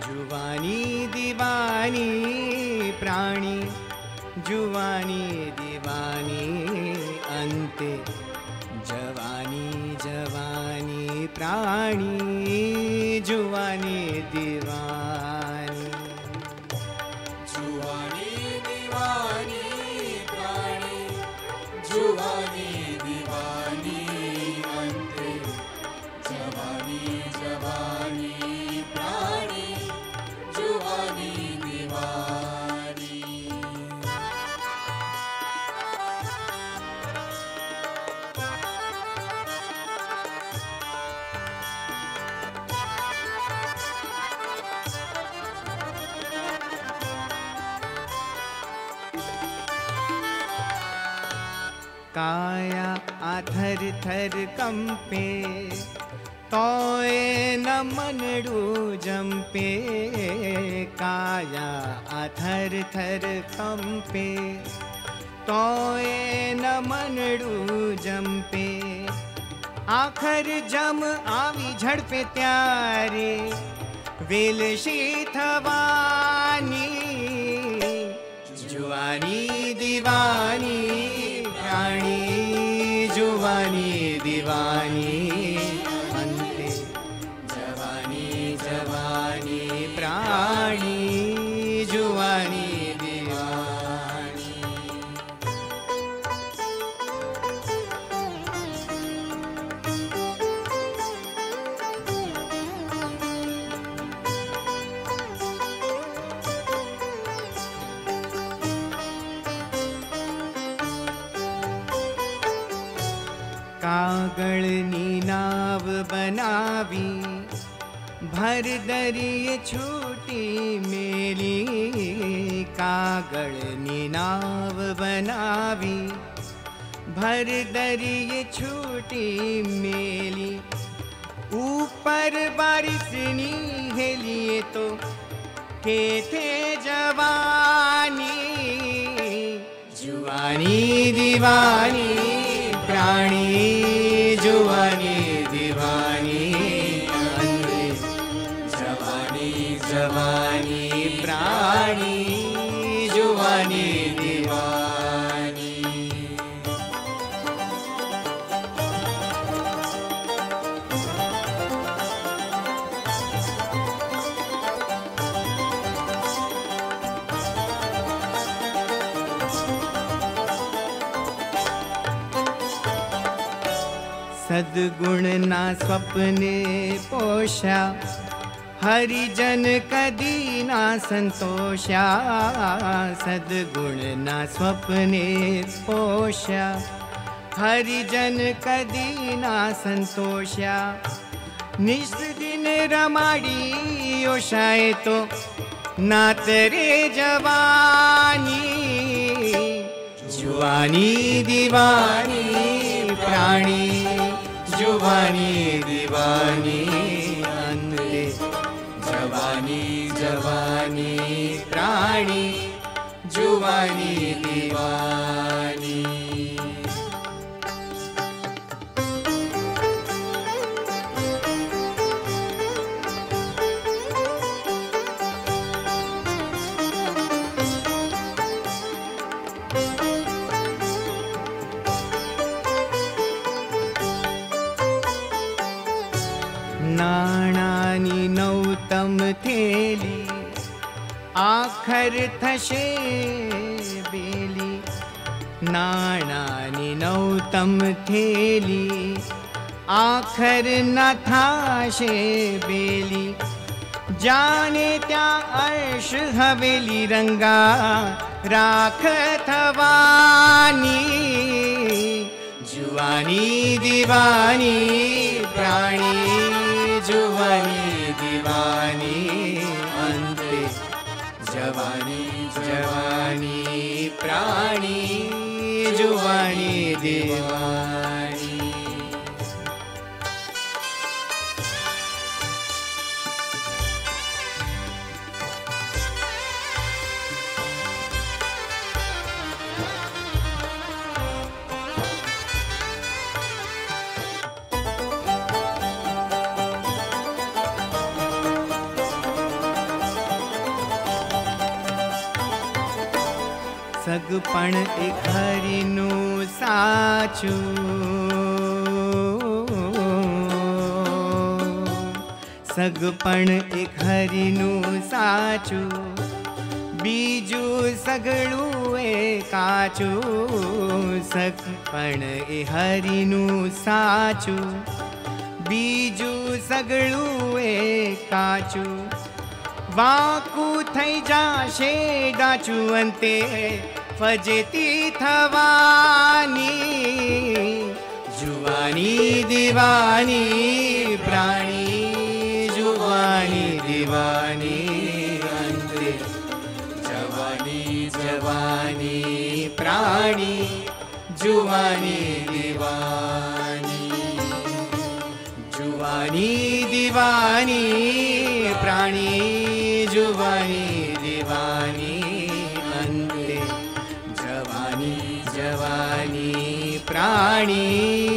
जुवानी दीवानी प्राणी, जुवानी दीवानी अंते, जवानी जवानी प्राणी, जुवानी दीवानी। जुवानी दीवानी प्राणी, जुवानी दीवानी अंते, जवानी जवानी प्राणी, जुवानी दीवानी। काया आथर थर कंपे, तोय न मनडू जंपे। काया आथर थर कंपे, तोय न मनडू जंपे। आखर जम आवी झड़पे त्यारे, वेल थवानी, जुवानी दीवानी प्राणी, जुवानी दीवानी अंते, जवानी जवानी प्राणी, जुवानी दीवानी। कागळनी नाव बनावी, भर दरिये छूटी मेली। कागळनी नाव बनावी, भर दरिये छूटी मेली। ऊपर बारिशनी हेलिए तो के थे जवानी, जुवानी दीवानी प्राणी, जुवानी दीवानी अंते, जवानी जवानी प्राणी, जुवानी दीवानी। सद्गुण ना स्वप्ने पोषा, हरिजन कदी ना संतोषा। सद्गुण ना स्वप्ने पोषा, हरिजन कदी ना संतोषा। निस दिन रमाड़ी ओशाए तो नातरे जवानी, जुवानी दीवानी प्राणी, जुवानी दीवानी अंते, जवानी जवानी प्राणी, जुवानी दीवानी। नाणानी नौतम थेली, आखर थशे बेली। नाणानी नौतम थेली, आखर न थाशे बेली। जाने त्या अर्श हवेली रंगा, राख थवानी, जुवानी दीवानी प्राणी, जुवानी दीवानी अंते, जवानी जवानी प्राणी, जुवानी दीवानी। सगपण ए हरिનું સાચું સગપણ એ હરિનું સાચું બીજું સગળું એ કાચું સગપણ એ હરિનું સાચું બીજું સગળું એ કાચું વાકું થઈ જાશે ડાચું અંતે ફજેતી થવાની જુવાની દીવાની પ્રાણી जुवानी दीवानी अंते जवानी जवानी प्राणी जुवानी दीवानी जुवानी दीवानी प्राणी जुवानी दीवानी अंते जवानी जवानी प्राणी